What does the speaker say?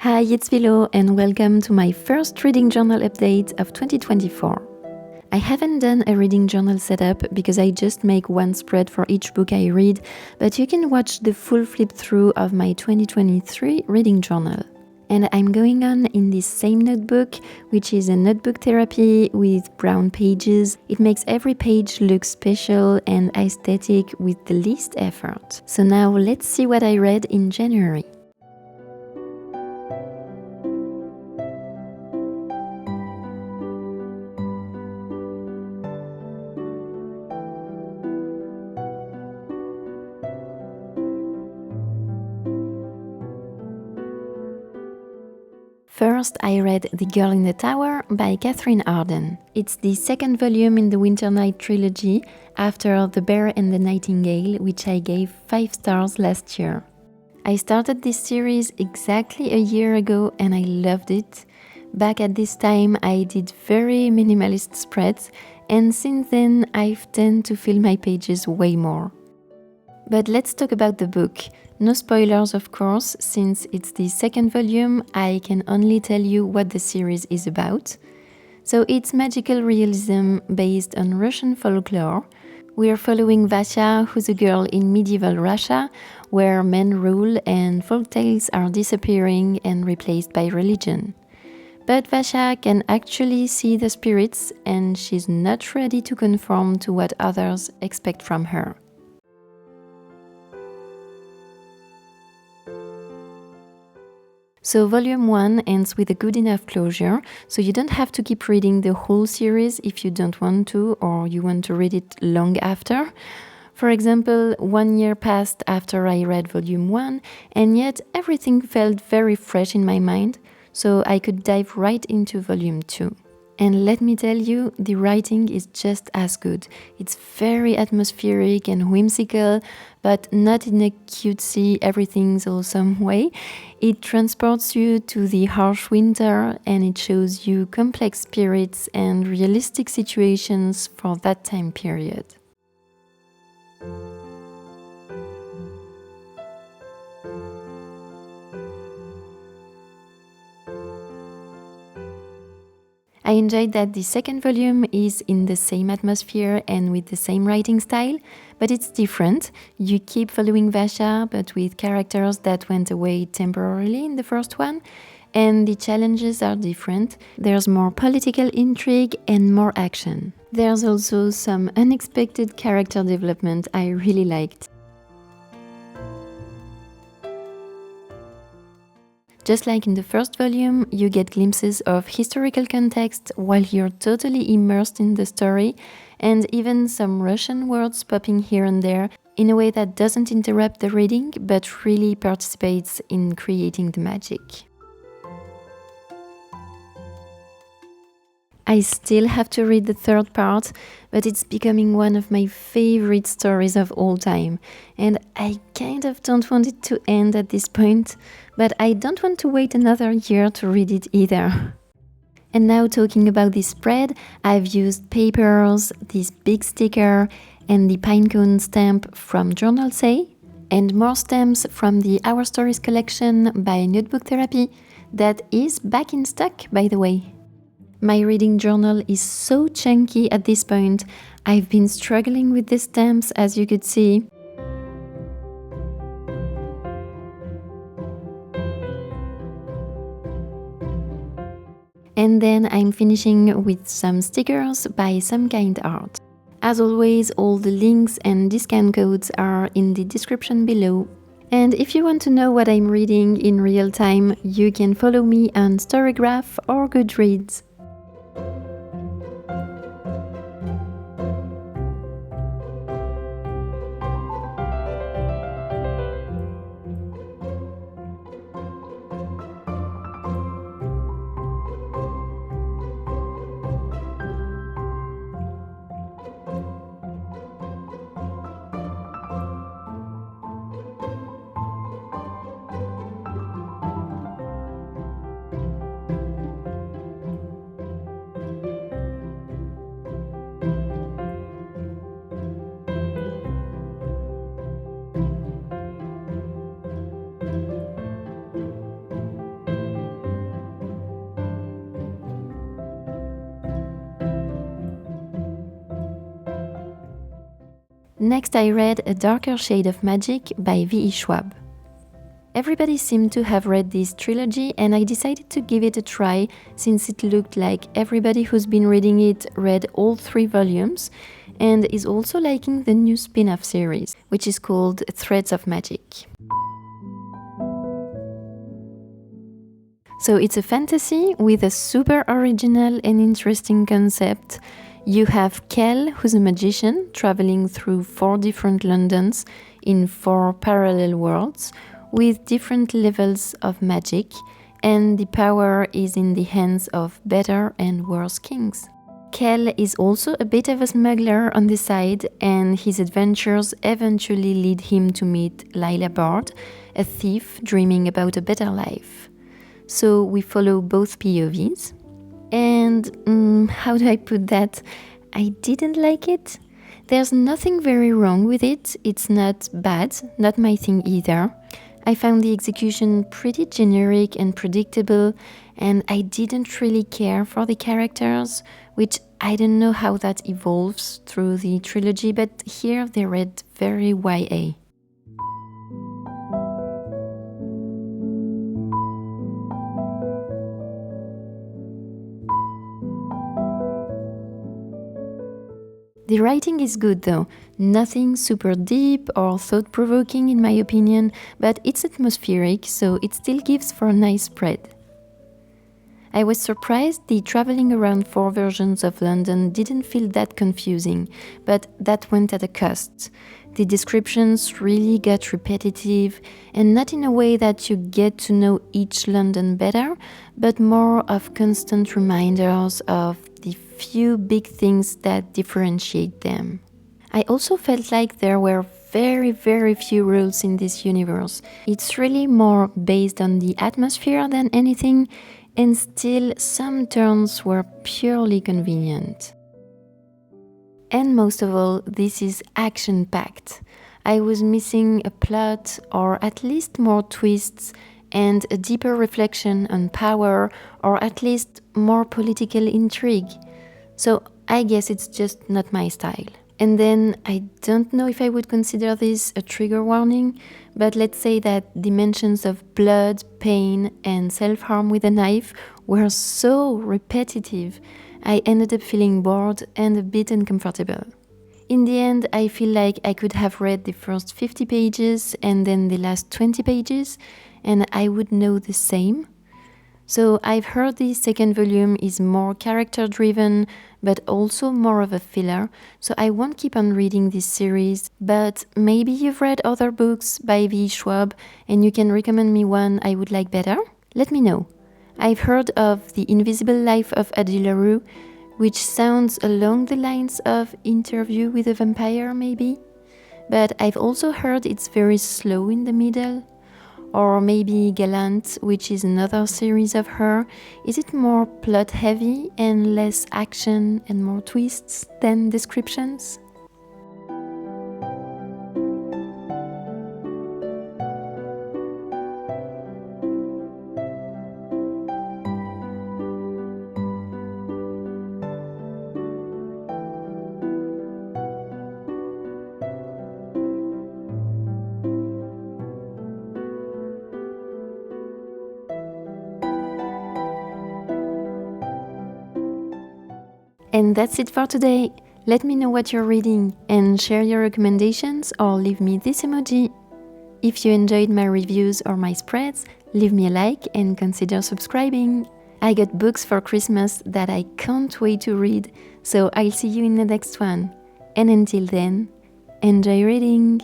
Hi, it's Filo and welcome to my first reading journal update of 2024. I haven't done a reading journal setup because I just make one spread for each book I read, but you can watch the full flip through of my 2023 reading journal. And I'm going on in this same notebook, which is a notebook therapy with brown pages. It makes every page look special and aesthetic with the least effort. So now let's see what I read in January. First, I read The Girl in the Tower by Catherine Arden. It's the second volume in the Winter Night trilogy after The Bear and the Nightingale, which I gave 5 stars last year. I started this series exactly a year ago and I loved it. Back at this time, I did very minimalist spreads, and since then, I've tended to fill my pages way more. But let's talk about the book. No spoilers, of course, since it's the second volume, I can only tell you what the series is about. So it's magical realism based on Russian folklore. We're following Vasha, who's a girl in medieval Russia, where men rule and folktales are disappearing and replaced by religion. But Vasha can actually see the spirits, and she's not ready to conform to what others expect from her. So volume 1 ends with a good enough closure, so you don't have to keep reading the whole series if you don't want to or you want to read it long after. For example, 1 year passed after I read volume 1, and yet everything felt very fresh in my mind, so I could dive right into volume 2. And let me tell you, the writing is just as good. It's very atmospheric and whimsical, but not in a cutesy everything's awesome way. It transports you to the harsh winter and it shows you complex spirits and realistic situations for that time period. I enjoyed that the second volume is in the same atmosphere and with the same writing style, but it's different. You keep following Vasha, but with characters that went away temporarily in the first one, and the challenges are different. There's more political intrigue and more action. There's also some unexpected character development I really liked. Just like in the first volume, you get glimpses of historical context while you're totally immersed in the story, and even some Russian words popping here and there in a way that doesn't interrupt the reading but really participates in creating the magic. I still have to read the third part, but it's becoming one of my favorite stories of all time, and I kind of don't want it to end at this point, but I don't want to wait another year to read it either. And now talking about this spread, I've used papers, this big sticker, and the pinecone stamp from Journalsay, and more stamps from the Our Stories collection by Notebook Therapy, that is back in stock, by the way. My reading journal is so chunky at this point. I've been struggling with the stamps, as you could see. And then I'm finishing with some stickers by Some Kind Art. As always, all the links and discount codes are in the description below. And if you want to know what I'm reading in real time, you can follow me on Storygraph or Goodreads. Next I read A Darker Shade of Magic by V.E. Schwab. Everybody seemed to have read this trilogy and I decided to give it a try since it looked like everybody who's been reading it read all 3 volumes and is also liking the new spin-off series, which is called Threads of Magic. So it's a fantasy with a super original and interesting concept. You have Kel, who's a magician, traveling through 4 different Londons in 4 parallel worlds with different levels of magic, and the power is in the hands of better and worse kings. Kel is also a bit of a smuggler on the side, and his adventures eventually lead him to meet Lila Bard, a thief dreaming about a better life. So we follow both POVs. And how do I put that? I didn't like it. There's nothing very wrong with it. It's not bad, not my thing either. I found the execution pretty generic and predictable, and I didn't really care for the characters, which I don't know how that evolves through the trilogy, but here they read very YA. The writing is good though, nothing super deep or thought-provoking in my opinion, but it's atmospheric, so it still gives for a nice spread. I was surprised the traveling around 4 versions of London didn't feel that confusing, but that went at a cost. The descriptions really got repetitive, and not in a way that you get to know each London better, but more of constant reminders of the few big things that differentiate them. I also felt like there were very few rules in this universe. It's really more based on the atmosphere than anything, and still some turns were purely convenient. And most of all, this is action-packed. I was missing a plot, or at least more twists, and a deeper reflection on power, or at least more political intrigue. So I guess it's just not my style. And then I don't know if I would consider this a trigger warning, but let's say that the mentions of blood, pain, and self-harm with a knife were so repetitive, I ended up feeling bored and a bit uncomfortable. In the end, I feel like I could have read the first 50 pages and then the last 20 pages, and I would know the same. So I've heard the second volume is more character-driven, but also more of a filler, so I won't keep on reading this series, but maybe you've read other books by V. Schwab and you can recommend me one I would like better? Let me know. I've heard of The Invisible Life of Addie LaRue, which sounds along the lines of Interview with a Vampire, maybe? But I've also heard it's very slow in the middle. Or maybe Gallant, which is another series of her. Is it more plot-heavy and less action and more twists than descriptions? And that's it for today. Let me know what you're reading and share your recommendations or leave me this emoji. If you enjoyed my reviews or my spreads, leave me a like and consider subscribing. I got books for Christmas that I can't wait to read, so I'll see you in the next one. And until then, enjoy reading!